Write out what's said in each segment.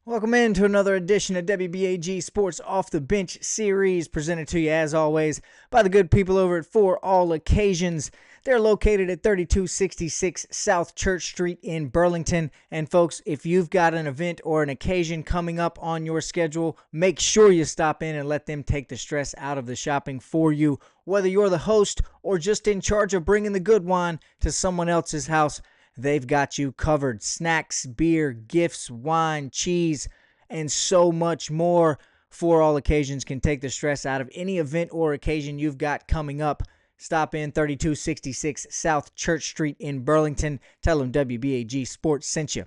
Welcome into another edition of WBAG Sports Off the Bench series, presented to you as always by the good people over at For All Occasions. They're located at 3266 South Church Street in Burlington. And folks, if you've got an event or an occasion coming up on your schedule, make sure you stop in and let them take the stress out of the shopping for you. Whether you're the host or just in charge of bringing the good wine to someone else's house, they've got you covered. Snacks, beer, gifts, wine, cheese, and so much more. For All Occasions can take the stress out of any event or occasion you've got coming up. Stop in 3266 South Church Street in Burlington. Tell them WBAG Sports sent you.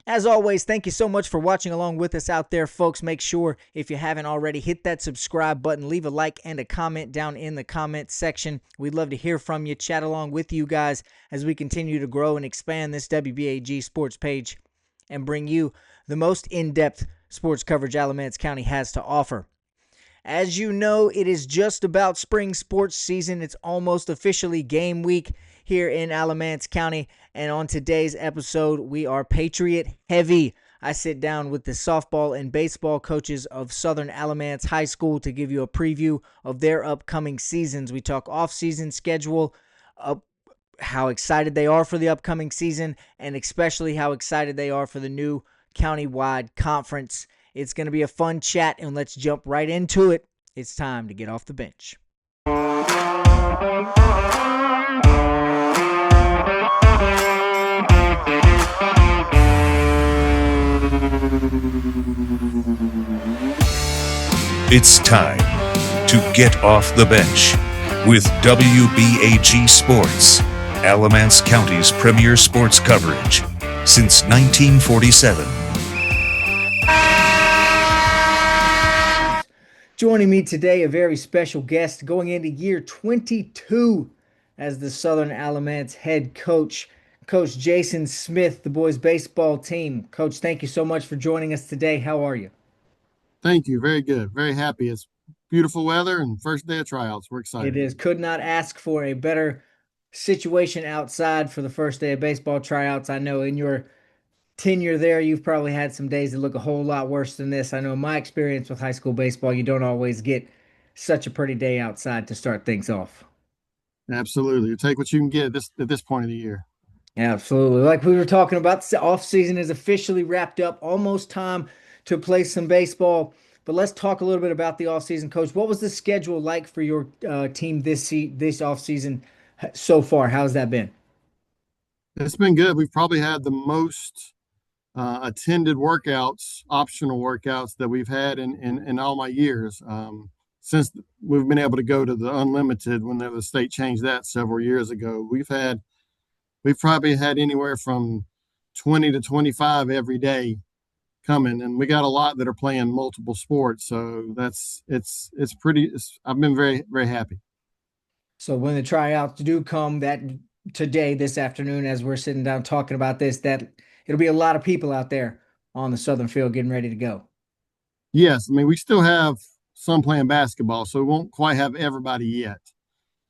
As always, thank you so much for watching along with us out there, folks. Make sure, if you haven't already, hit that subscribe button, leave a like and a comment down in the comment section. We'd love to hear from you, chat along with you guys as we continue to grow and expand this WBAG sports page and bring you the most in-depth sports coverage Alamance County has to offer. As you know, it is just about spring sports season. It's almost officially game week here in Alamance County. And on today's episode, we are Patriot heavy. I sit down with the softball and baseball coaches of Southern Alamance High School to give you a preview of their upcoming seasons. We talk off-season schedule, how excited they are for the upcoming season, and especially how excited they are for the new county-wide conference. It's going to be a fun chat, and let's jump right into it. It's time to get off the bench. It's time to get off the bench with WBAG Sports, Alamance County's premier sports coverage since 1947. Joining me today, a very special guest going into year 22 as the Southern Alamance head coach, Coach Jason Smith, the boys baseball team. Coach, thank you so much for joining us today. How are you? Thank you. Very good. Very happy. It's beautiful weather and first day of tryouts. We're It excited. is. Could not ask for a better situation outside for the first day of baseball tryouts. I know in your tenure there, you've probably had some days that look a whole lot worse than this. I know in my experience with high school baseball, you don't always get such a pretty day outside to start things off. Absolutely. You take what you can get at this point of the year. Absolutely. Like we were talking about, the off season is officially wrapped up. Almost time to play some baseball. But let's talk a little bit about the off season, Coach. What was the schedule like for your team this off season so far? How's that been? It's been good. We've probably had the most attended workouts, optional workouts that we've had in all my years. Since we've been able to go to the unlimited when the state changed that several years ago, we've probably had anywhere from 20 to 25 every day coming, and we got a lot that are playing multiple sports. So I've been very, very happy. So when the tryouts do come that today, this afternoon, as we're sitting down talking about this, that it'll be a lot of people out there on the Southern field getting ready to go. Yes, I mean, we still have some playing basketball, so we won't quite have everybody yet.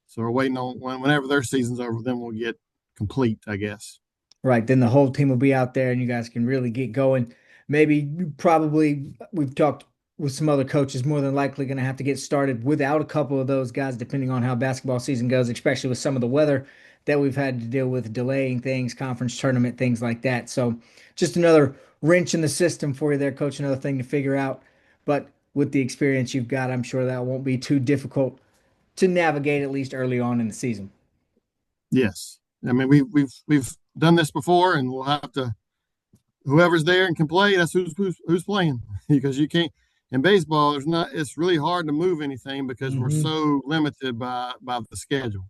So we're waiting on whenever their season's over, then we'll get complete, I guess. Right. Then the whole team will be out there and you guys can really get going. Maybe probably we've talked with some other coaches, more than likely going to have to get started without a couple of those guys, depending on how basketball season goes, especially with some of the weather that we've had to deal with, delaying things, conference tournament, things like that. So just another wrench in the system for you there, coach, another thing to figure out. But with the experience you've got, I'm sure that won't be too difficult to navigate, at least early on in the season. Yes, I mean we've done this before, and we'll have to whoever's there and can play. That's who's playing because you can't in baseball. There's not. It's really hard to move anything because we're Mm-hmm. so limited by the schedule.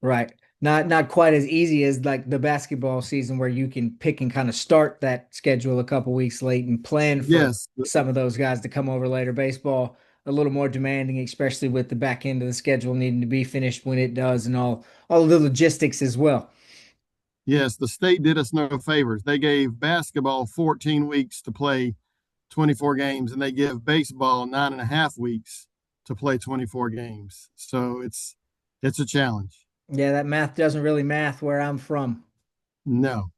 Right. Not quite as easy as like the basketball season where you can pick and kind of start that schedule a couple weeks late and plan for Yes, some of those guys to come over later. Baseball a little more demanding, especially with the back end of the schedule needing to be finished when it does and all of the logistics as well. yes. The state did us no favors. They gave basketball 14 weeks to play 24 games, and they give baseball 9.5 weeks to play 24 games. So it's a challenge. Yeah, that math doesn't really math where I'm from. No.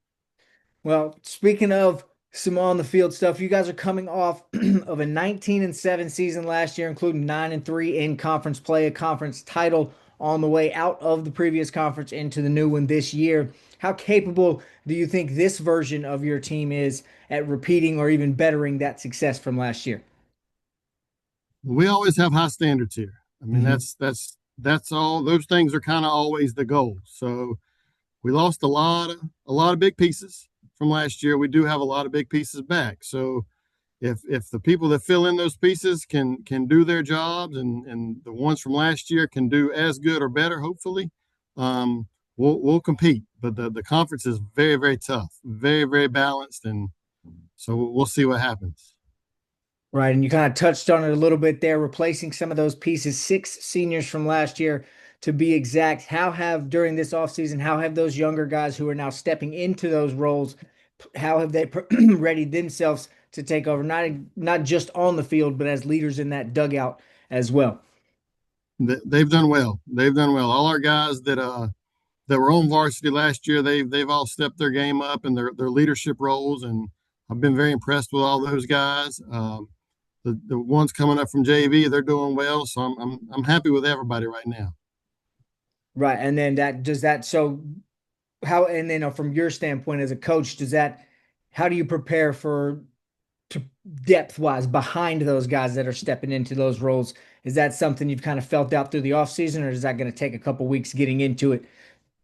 Well, speaking of some on the field stuff. You guys are coming off of a 19-7 season last year, including 9-3 in conference play, a conference title on the way out of the previous conference into the new one this year. How capable do you think this version of your team is at repeating or even bettering that success from last year? We always have high standards here. I mean, Mm-hmm. that's all. Those things are kind of always the goal. So we lost a lot of big pieces from last year. We do have a lot of big pieces back. So if the people that fill in those pieces can do their jobs, and the ones from last year can do as good or better, hopefully, we'll compete. But the conference is very, very tough, very, very balanced, and so we'll see what happens. Right, and you kind of touched on it a little bit there, replacing some of those pieces, six seniors from last year to be exact. How have during this offseason, how have those younger guys who are now stepping into those roles, how have they readied themselves to take over, not just on the field, but as leaders in that dugout as well? They've done well. They've done well. All our guys that were on varsity last year, they've all stepped their game up in their leadership roles, and I've been very impressed with all those guys. The ones coming up from JV, they're doing well, so I'm happy with everybody right now. Right, and then that does that. So how, and then from your standpoint as a coach, does that, how do you prepare for to depth wise behind those guys that are stepping into those roles? Is that something you've kind of felt out through the offseason, or is that going to take a couple weeks getting into it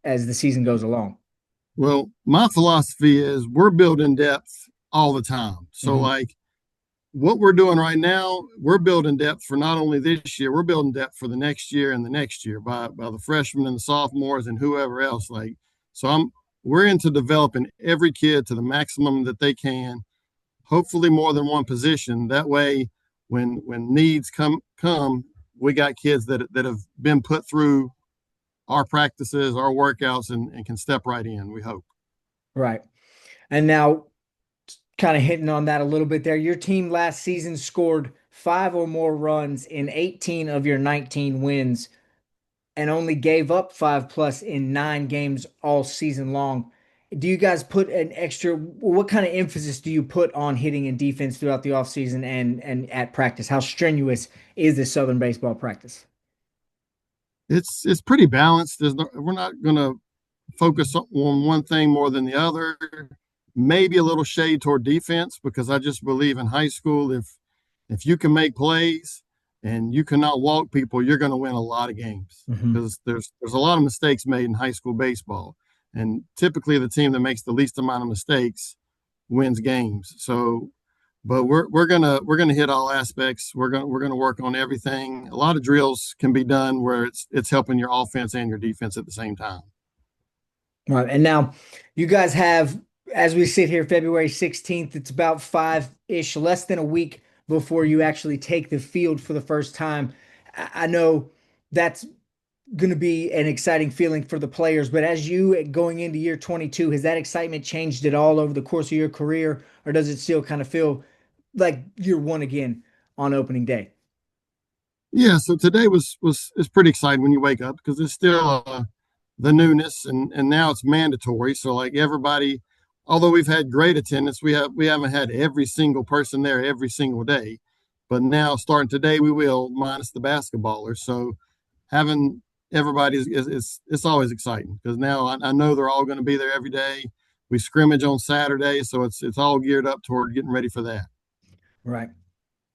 as the season goes along? Well, my philosophy is we're building depth all the time. So Hmm. like what we're doing right now, we're building depth for not only this year, we're building depth for the next year and the next year by the freshmen and the sophomores and whoever else. Like, so we're into developing every kid to the maximum that they can, hopefully more than one position. That way, when needs come, we got kids that have been put through our practices, our workouts, and can step right in, we hope. Right. And now, kind of hitting on that a little bit there, your team last season scored five or more runs in 18 of your 19 wins and only gave up five plus in 9 games all season long. Do you guys put an extra, what kind of emphasis do you put on hitting and defense throughout the offseason and at practice? How strenuous is this Southern baseball practice? It's pretty balanced. We're not going to focus on one thing more than the other. Maybe a little shade toward defense, because I just believe in high school, if you can make plays and you cannot walk people, you're going to win a lot of games, Hmm. because there's a lot of mistakes made in high school baseball, and typically the team that makes the least amount of mistakes wins games. So, but we're gonna hit all aspects. We're gonna work on everything. A lot of drills can be done where it's helping your offense and your defense at the same time. Right. And now you guys have, as we sit here, February 16th, it's about five-ish, less than a week before you actually take the field for the first time. I know that's going to be an exciting feeling for the players, but as you going into year 22, has that excitement changed at all over the course of your career, or does it still kind of feel like year one again on opening day? Yeah, so today was is pretty exciting when you wake up, because it's still the newness, and now it's mandatory. So like everybody, although we've had great attendance, we haven't had every single person there every single day, but now starting today we will, minus the basketballers. So having everybody it's always exciting, because now I know they're all going to be there every day. We scrimmage on Saturday, so it's all geared up toward getting ready for that. Right.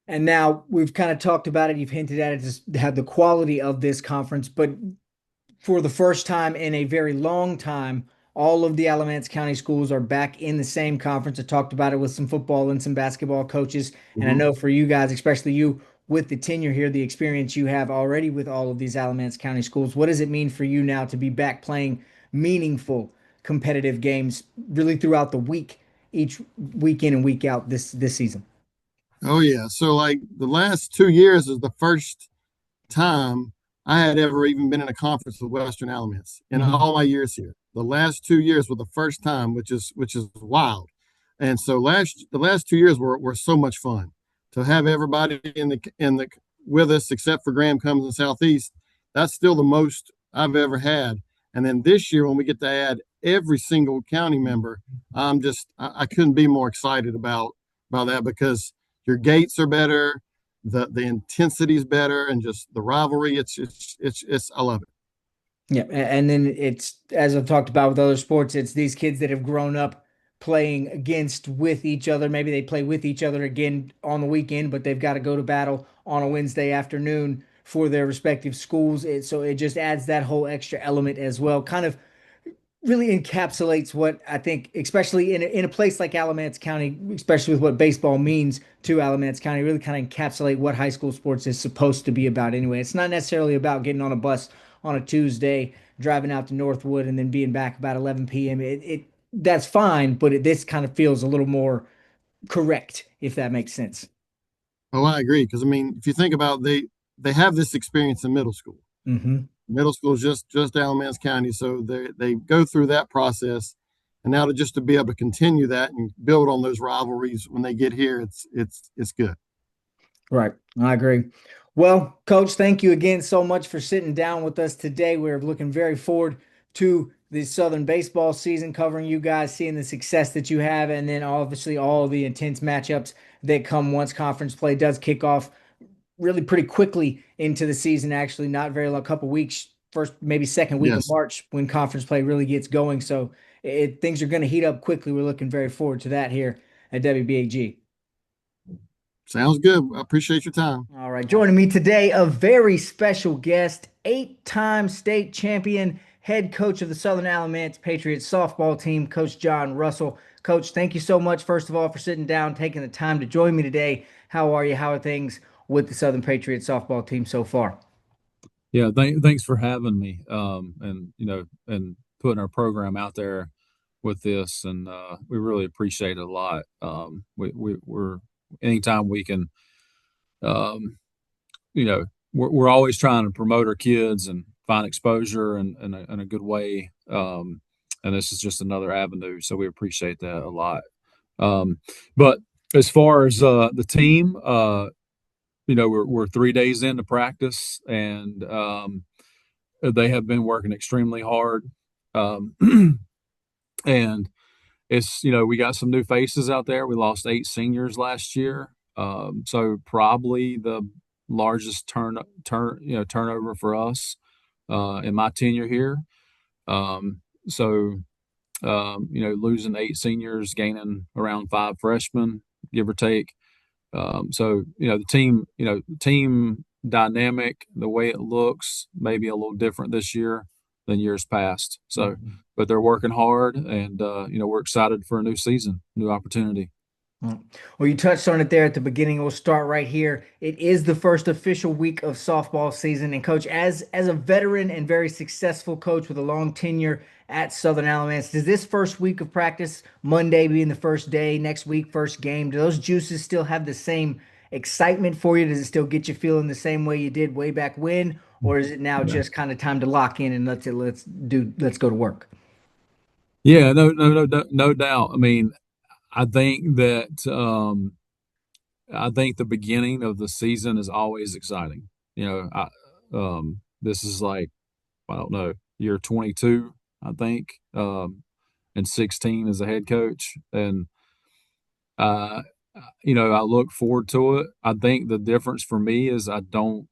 And now we've kind of talked about it. You've hinted at it, just had the quality of this conference, but for the first time in a very long time, all of the Alamance County schools are back in the same conference. I talked about it with some football and some basketball coaches. And I Mm-hmm. know for you guys, especially you with the tenure here, the experience you have already with all of these Alamance County schools, what does it mean for you now to be back playing meaningful competitive games really throughout the week, each week in and week out this season? Oh yeah, so like the last 2 years is the first time I had ever even been in a conference with Western Alamance in Hmm. all my years here. The last 2 years were the first time, which is wild. And so the last 2 years were so much fun to have everybody in the with us, except for Graham Comes in Southeast. That's still the most I've ever had. And then this year, when we get to add every single county member. I couldn't be more excited about that because your gates are better, the intensity is better, and just the rivalry. It's I love it. Yeah, and then it's as I've talked about with other sports, it's these kids that have grown up playing against with each other. Maybe they play with each other again on the weekend, but they've got to go to battle on a Wednesday afternoon for their respective schools. So it just adds that whole extra element as well. Kind of really encapsulates what I think, especially in a place like Alamance County, especially with what baseball means to Alamance County, really kind of encapsulate what high school sports is supposed to be about anyway. It's not necessarily about getting on a bus on a Tuesday, driving out to Northwood, and then being back about 11 p.m. It that's fine, but this kind of feels a little more correct, if that makes sense. Oh, I agree because I mean, if you think about they have this experience in middle school. Hmm. Middle school is just Alamance County, so they go through that process, and now to be able to continue that and build on those rivalries when they get here, it's good. Right. I agree. Well, Coach, thank you again so much for sitting down with us today. We're looking very forward to the Southern baseball season, covering you guys, seeing the success that you have, and then obviously all the intense matchups that come once conference play does kick off really pretty quickly into the season, actually, not very long, a couple weeks, first, maybe second week of Yes, March when conference play really gets going. So things are going to heat up quickly. We're looking very forward to that here at WBAG. sounds good. I appreciate your time. All right, joining me today, a very special guest, eight-time state champion, head coach of the Southern Alamance Patriots softball team, Coach John Russell. Coach, thank you so much, first of all, for sitting down, taking the time to join me today. How are you? How are things with the Southern Patriots softball team so far? Yeah, thanks for having me. And and putting our program out there with this, and we really appreciate it a lot. We're anytime we can, um, we're always trying to promote our kids and find exposure in a good way. And this is just another avenue, so we appreciate that a lot. But as far as the team, we're 3 days into practice, and they have been working extremely hard. Um, and we got some new faces out there. We lost 8 seniors last year. So probably the largest turnover for us in my tenure here. So losing 8 seniors, gaining around 5 freshmen, give or take. So the team dynamic, the way it looks, maybe a little different this year than years past. So, but they're working hard, and we're excited for a new season, new opportunity. Well, you touched on it there at the beginning. We'll start right here. It is the first official week of softball season. And coach, as a veteran and very successful coach with a long tenure at Southern Alamance, does this first week of practice, Monday being the first day, next week, first game, do those juices still have the same excitement for you? Does it still get you feeling the same way you did way back when? Or is it now Yeah. just kind of time to lock in and let's go to work? Yeah, no doubt. I mean, I think that I think the beginning of the season is always exciting. This is like, I don't know, year 22, I think, and 16 as a head coach, and uh, I look forward to it. I think the difference for me is I don't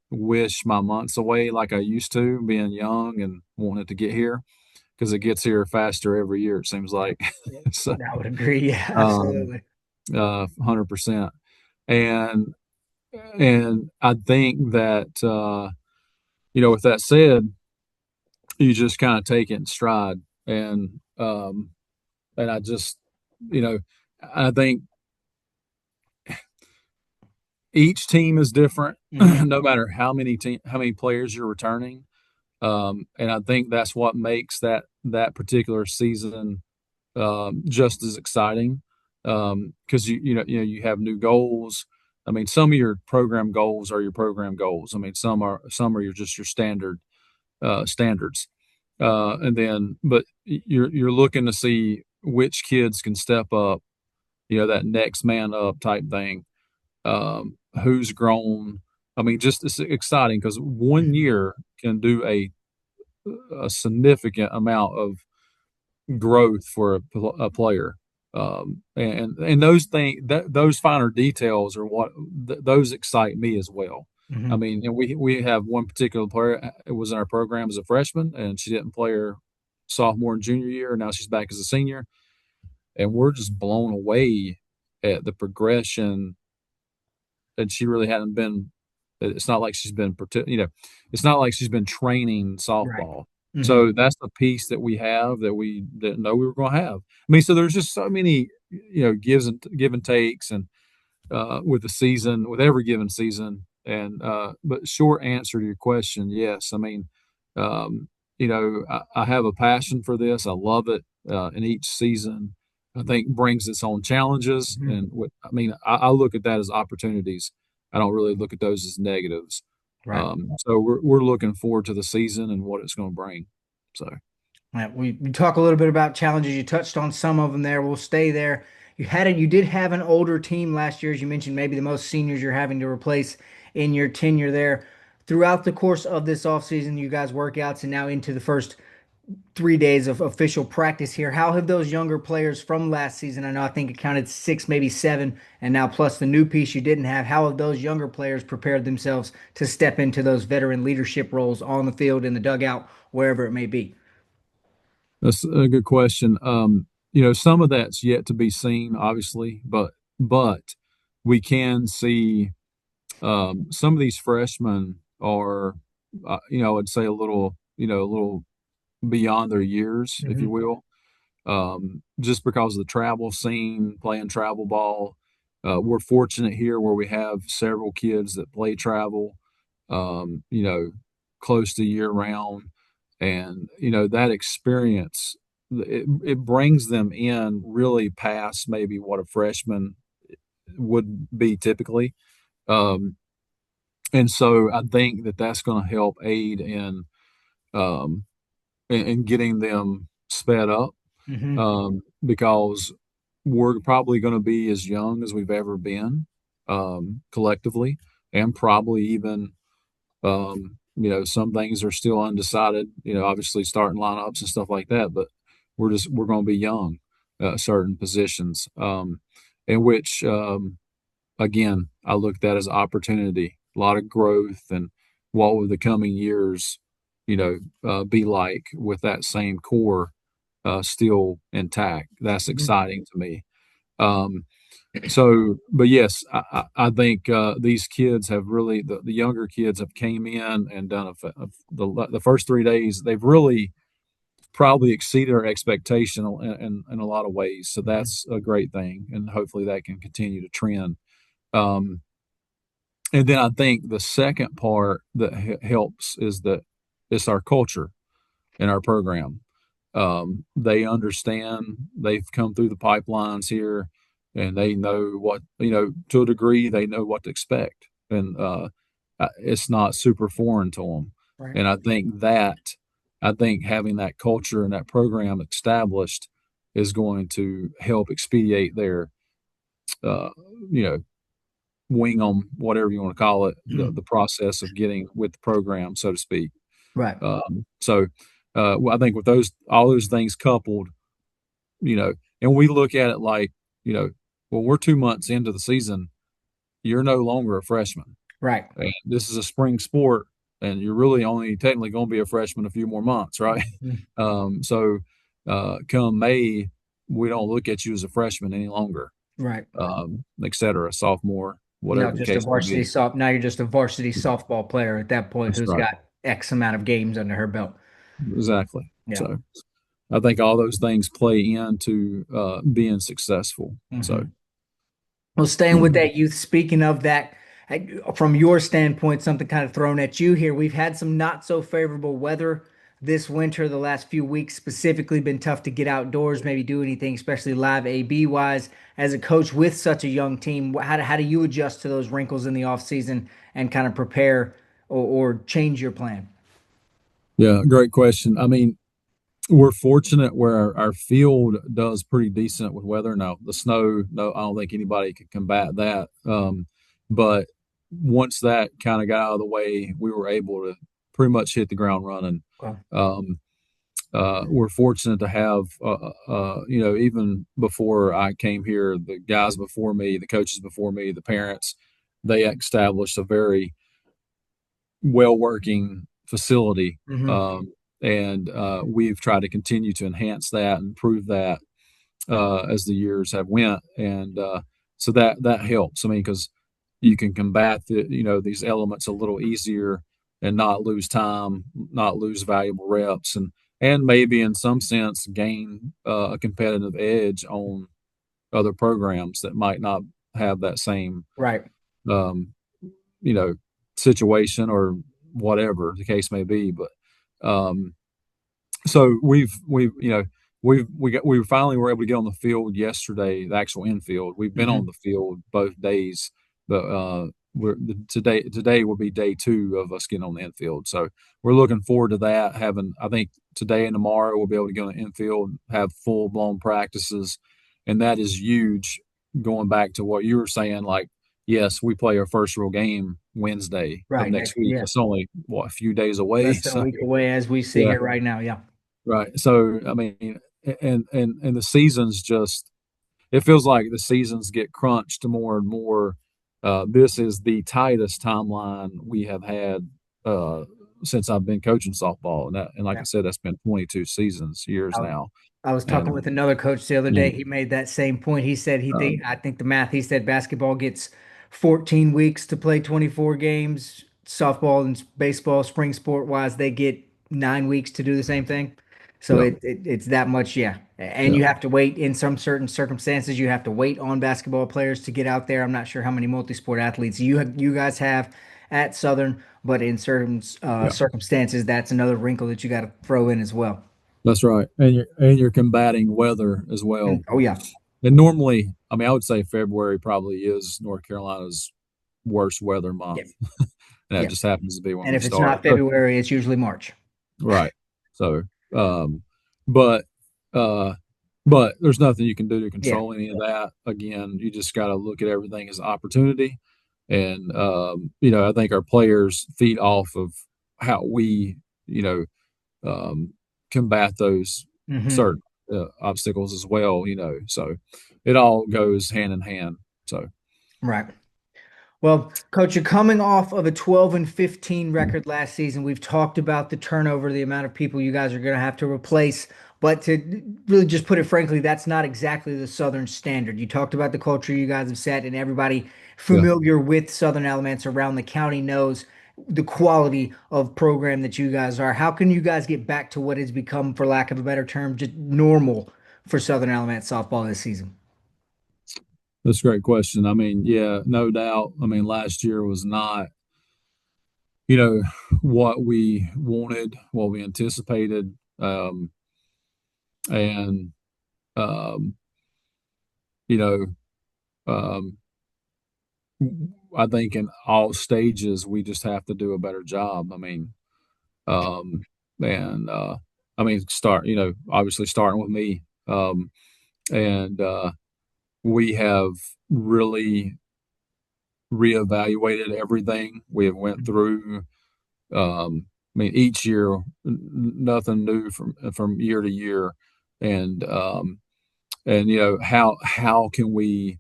wish my months away like I used to, being young and wanting to get here, because it gets here faster every year. It seems like. So, I would agree. Yeah, um, absolutely. 100%. And I think that with that said, you just kind of take it in stride, and I just you know I think each team is different, Mhm. no matter how many players you're returning. And I think that's what makes that particular season just as exciting, because you have new goals. I mean, some of your program goals are your program goals. I mean, some are just your standards, and then but you're looking to see which kids can step up. That next man up type thing. Who's grown. I mean, just it's exciting because one year can do a significant amount growth for a player. And those finer details are what those excite me as well. I Hmm. mean, and we have one particular player who was in our program as a freshman, and she didn't play her sophomore and junior year. And now she's back as a senior, and we're just blown away at the progression. And she really hadn't been. It's not like she's been, it's not like she's been training Right. softball. Hmm. So that's the piece that we have that we didn't know we were going to have. I mean, so there's just so many, give and takes, and with the season, with every given season. And but short answer to your question, yes. I mean, I have a passion for this. I love it. And each season, I think brings its own challenges. Hmm. And I look at that as opportunities. I don't really look at those as negatives. Right. So we're looking forward to the season and what it's going to bring. So. Right. We talk a little bit about challenges. You touched on some of them there. We'll stay there. You did have an older team last year, as you mentioned, maybe the most seniors you're having to replace in your tenure there. Throughout the course of this offseason, you guys workouts and now into the first 3 days of official practice here. How have those younger players from last season? I think it counted six, maybe seven, and now plus the new piece you didn't have. How have those younger players prepared themselves to step into those veteran leadership roles on the field, in the dugout, wherever it may be? That's a good question. Some of that's yet to be seen, obviously, but we can see some of these freshmen are, I'd say a little beyond their years, if you Hmm. will, just because of the travel scene, playing travel ball. We're fortunate here where we have several kids that play travel, um, you know, close to year round. And, that experience, it brings them in really past maybe what a freshman would be typically. Um, and so I think that that's going to help aid um, in getting them sped up, Hmm. because we're probably going to be as young as we've ever been, collectively, and probably even, some things are still undecided. Obviously starting lineups and stuff like that, but we're going to be young, certain positions, in which, again, I look at that as opportunity, a lot of growth, and what will the coming years, be like with that same core still intact. That's Hmm. exciting to me. Um, but yes, I think these kids have really the younger kids have came in and done the first 3 days. They've really probably exceeded our expectation in a lot of ways. So Hmm. that's a great thing, and hopefully that can continue to trend. Um, and then I think the second part that helps is that it's our culture in our program. They understand, they've come through the pipelines here, and they know to a degree, they know what to expect. And it's not super foreign to them. Right. And I think having that culture and that program established is going to help expedite their, uh, you know, wing on whatever you want to call it, the process of getting with the program, so to speak. Right. Well, I think with all those things coupled, you know, and we look at it like, well, we're 2 months into the season. You're no longer a freshman. Right. And this is a spring sport, and you're really only technically going to be a freshman a few more months, right? Mhm. Come May, we don't look at you as a freshman any longer, Right. et cetera, sophomore, No, whatever the just a case may varsity be. soft. Now you're just a varsity softball player at that point That's who's right. got X amount of games under her belt. Exactly. Yeah. So I think all those things play into being successful. So, Hmm. Well, staying with that youth, speaking of that, from your standpoint, something kind of thrown at you here. We've had some not so favorable weather this winter, the last few weeks specifically, been tough to get outdoors, maybe do anything, especially live AB wise. As a coach with such a young team, how do you adjust to those wrinkles in the offseason and kind of prepare or change your plan? yeah, great question. I mean, we're fortunate where our field does pretty decent with weather. Now, the snow, no, I don't think anybody could combat that. But once that kind of got out of the way, we were able to pretty much hit the ground running. Okay. Um, we're fortunate to have, even before I came here, the guys before me, the coaches before me, the parents, they established a very well working facility. Hmm. And we've tried to continue to enhance that and improve that as the years have went. And so that helps. I mean, because you can combat these elements a little easier and not lose time, not lose valuable reps, and maybe in some sense gain a competitive edge on other programs that might not have that same Right. um, you know situation or whatever the case may be. But um, so we finally were able to get on the field yesterday, the actual infield. We've been on Hmm. the field both days, but today will be day two of us getting on the infield. So we're looking forward to that. Having, I think, today and tomorrow we'll be able to get on the infield, have full blown practices, and that is huge. Going back to what you were saying, like, yes, we play our first real game Wednesday of Right. next week. Yeah. It's only a few days away. Less than a So week away as we sit yeah, here right now. Yeah. right. So I mean, and the seasons just, it feels like the seasons get crunched more and more. This is the tightest timeline we have had uh, since I've been coaching softball, and like I Yeah. said, that's been 22 years I, now, I was talking and with another coach the other day. and He made that same point. He said um, I think the math, he said basketball gets 14 weeks to play 24 games. Softball and baseball, spring sport wise, they get 9 weeks to do the same thing. So yeah, it's that much, yeah. And yeah, you have to wait in some certain circumstances. You have to wait on basketball players to get out there. I'm not sure how many multi-sport athletes you guys have at Southern, but in certain yeah. circumstances, that's another wrinkle that you got to throw in as well. That's right, and you're combating weather as well. Oh yeah. And normally, I mean, I would say February probably is North Carolina's worst weather Yeah. month. And that Yeah. just happens to be when And we if it's start. not So, February, it's usually March. right. So, but, uh, but there's nothing you can do to Yeah. control any of that. Again, you just got to look at everything as opportunity. And, I think our players feed off of how we, you know, um, combat those Hmm. certain obstacles as well, so it all goes hand in hand. So, Right. Well, Coach, you're coming off of a 12-15 record last season. We've talked about the turnover, the amount of people you guys are going to have to replace. But to really just put it frankly, that's not exactly the Southern standard. You talked about the culture you guys have set, and everybody yeah, familiar with Southern Alamance around the county knows the quality of program that you guys are. How can you guys get back to what has become, for lack of a better term, just normal for Southern Alamance softball this season? that's a great question. I mean, yeah, no doubt. I mean, last year was not, you know, what we wanted, what we anticipated. And, um, you know, um, I think in all stages, we just have to do a better job. I mean, um, and I mean, obviously starting with me, and we have really reevaluated everything. We have went through. I mean, each year, nothing new from year to year, and how can we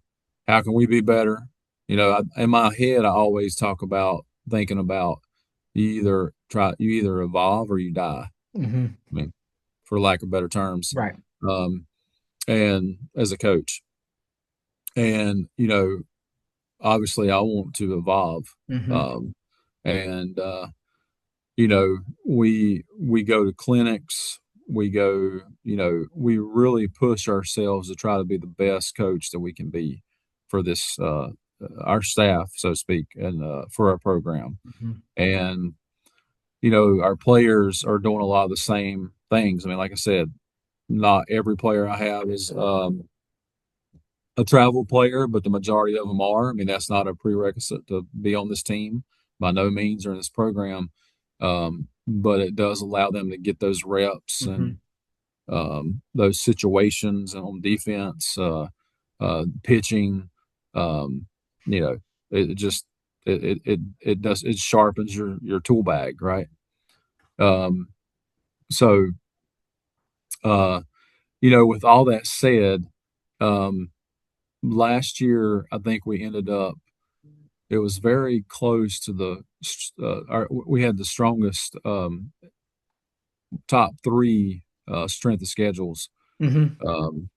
be better? In my head, I always talk about thinking about you either evolve or you die. Hmm. I mean, for lack of better terms, Right. um, and as a coach, and obviously, I want to evolve, Hmm. um, and you know, we go to clinics, we really push ourselves to try to be the best coach that we can be for this our staff, so to speak, and for our program. Hmm. And our players are doing a lot of the same things. I mean, like I said, not every player I have is a travel player, but the majority of them are. I mean, that's not a prerequisite to be on this team by no means or in this program. But it does allow them to get those reps and Hmm. those situations and on defense, pitching. Um, you know, it just it sharpens your tool bag, right? Um, so uh, you know, with all that said, um, last year I think we ended up. It was very close to we had the strongest top three strength of schedules Hmm. um,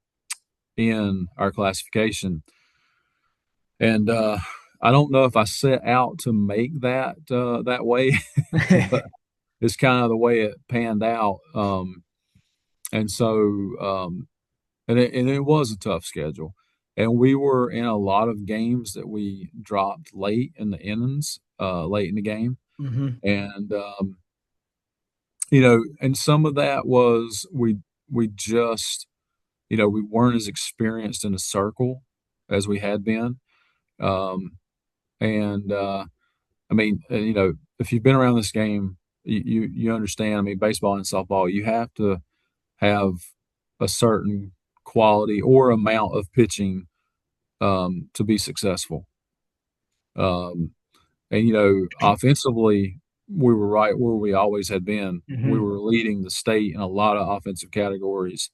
in our classification, and I don't know if I set out to make that way, but it's kind of the way it panned out. And so, and it was a tough schedule, and we were in a lot of games that we dropped late in the innings, late in the game, Hmm. and you know, and some of that was we just we weren't as experienced in a circle as we had been, um, and I mean, if you've been around this game, you understand. I mean, baseball and softball, you have to have a certain quality or amount of pitching to be successful. Um, and offensively, we were right where we always had been. We Hmm. were leading the state in a lot of offensive categories,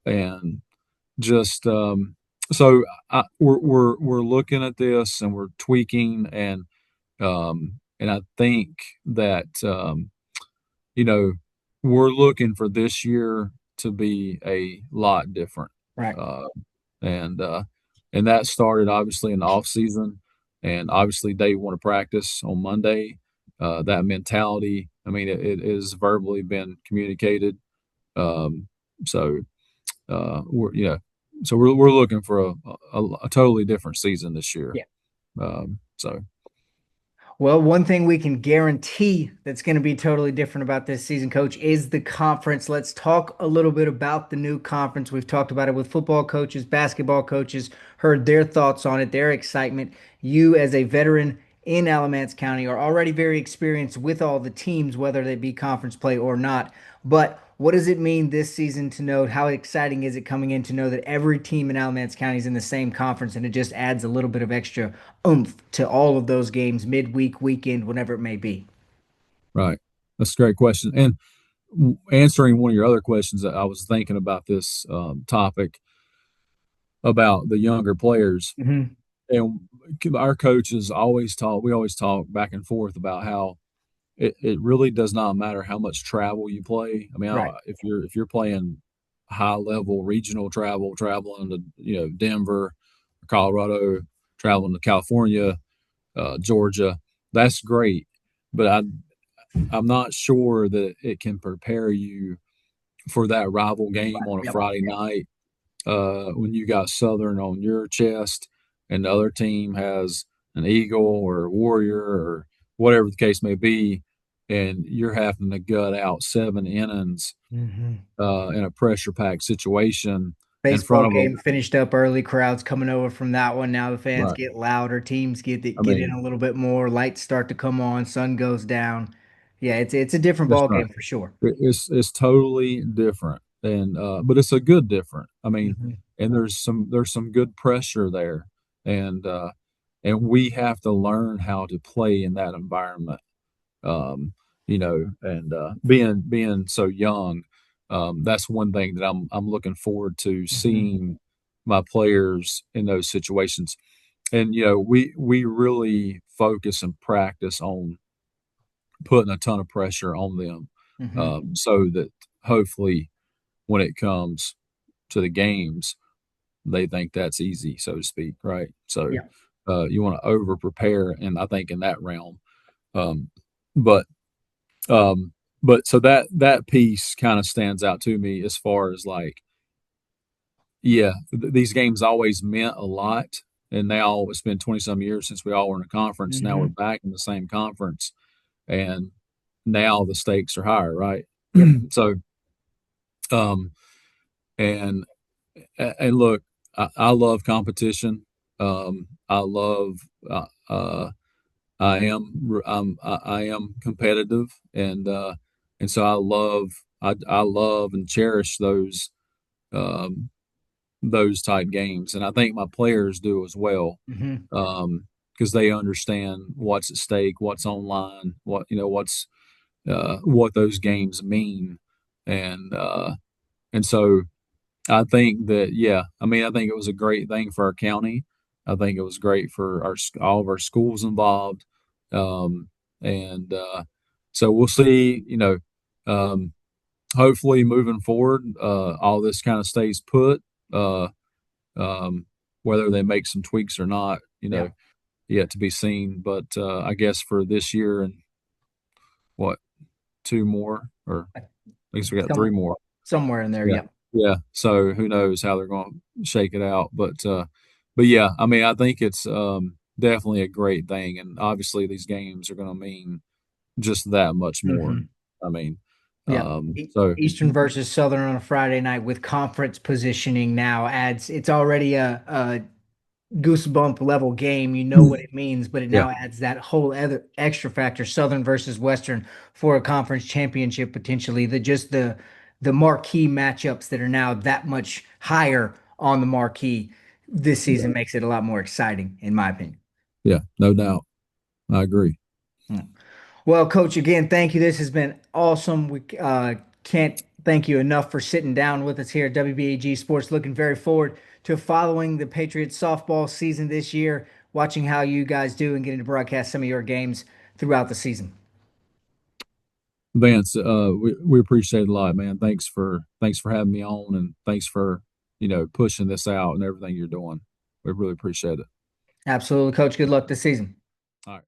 and just so we're looking at this and we're tweaking and I think that you know we're looking for this year to be a lot different. Right. Uh, and that started obviously in the off season, and obviously day one of practice on Monday. That mentality, I mean, it is verbally been communicated. Um, so we're so we're looking for a totally different season this year. Yeah. So Well, one thing we can guarantee that's going to be totally different about this season, coach, is the conference. Let's talk a little bit about the new conference. We've talked about it with football coaches, basketball coaches, heard their thoughts on it, their excitement. You, as a veteran in Alamance County, are already very experienced with all the teams, whether they be conference play or not. But what does it mean this season to know? How exciting is it coming in to know that every team in Alamance County is in the same conference and it just adds a little bit of extra oomph to all of those games, midweek, weekend, whenever it may be? right, that's a great question. And answering one of your other questions, that I was thinking about this topic about the younger players, Hmm. and our coaches always talk. We always talk back and forth about how it really does not matter how much travel you play. I mean, Right. if you're playing high level regional travel, traveling to Denver, Colorado, traveling to California, Georgia, that's great. But I'm not sure that it can prepare you for that rival game on a Yep. Friday night when you got Southern on your chest and the other team has an Eagle or a Warrior or whatever the case may be, and you're having to gut out 7 innings Hmm. in a pressure packed situation in Baseball front of a game finished up early, crowds coming over from that one. Now the fans right. get louder, teams I get in mean, a little bit more, lights start to come on, sun goes down. Yeah, it's a different that's ball right. game for sure. It's totally different, and but it's a good different. I mean, Hmm. and there's some good pressure there, and we have to learn how to play in that environment. Um, and being so young, that's one thing that I'm looking forward to Hmm. seeing my players in those situations. And we really focus and practice on putting a ton of pressure on them, Hmm. so that hopefully when it comes to the games, they think that's easy, so to speak, right? So Yeah. you want to over prepare, and I think in that realm, um, but um, but so that piece kind of stands out to me as far as like, yeah, these games always meant a lot, and now it's been 20 some years since we all were in a conference. Now we're Hmm. back in the same conference, and now the stakes are higher, right? Yep. So, um, and and look, I love competition. I love. I am competitive, and so I love and cherish those type games, and I think my players do as well, Hmm. because they understand what's at stake, what's online, what those games mean. And so I think that, yeah, I mean, I think it was a great thing for our county. I think it was great for all of our schools involved. Um, and so we'll see, um, hopefully moving forward, all this kind of stays put. Uh, whether they make some tweaks or not, Yeah. yet to be seen. But I guess for this year and what, two more, or at least we got three Some, more. somewhere in there. Yeah. Yep. Yeah. So who knows how they're going to shake it out. But yeah, I mean, I think it's definitely a great thing. And obviously, these games are going to mean just that much more. Hmm. I mean, Yeah. so Eastern versus Southern on a Friday night with conference positioning now adds, it's already a goosebump level game. You know what it means, but it yeah, now adds that whole other extra factor, Southern versus Western for a conference championship potentially. The marquee matchups that are now that much higher on the marquee this yeah, season makes it a lot more exciting, in my opinion. yeah, no doubt. I agree. Mm. Well, Coach, again, thank you. This has been awesome. We can't thank you enough for sitting down with us here at WBAG Sports. Looking very forward to following the Patriots softball season this year, watching how you guys do and getting to broadcast some of your games throughout the season. Vance, we appreciate it a lot, man. Thanks for having me on, and thanks for pushing this out and everything you're doing. We really appreciate it. Absolutely, Coach. Good luck this season. All right.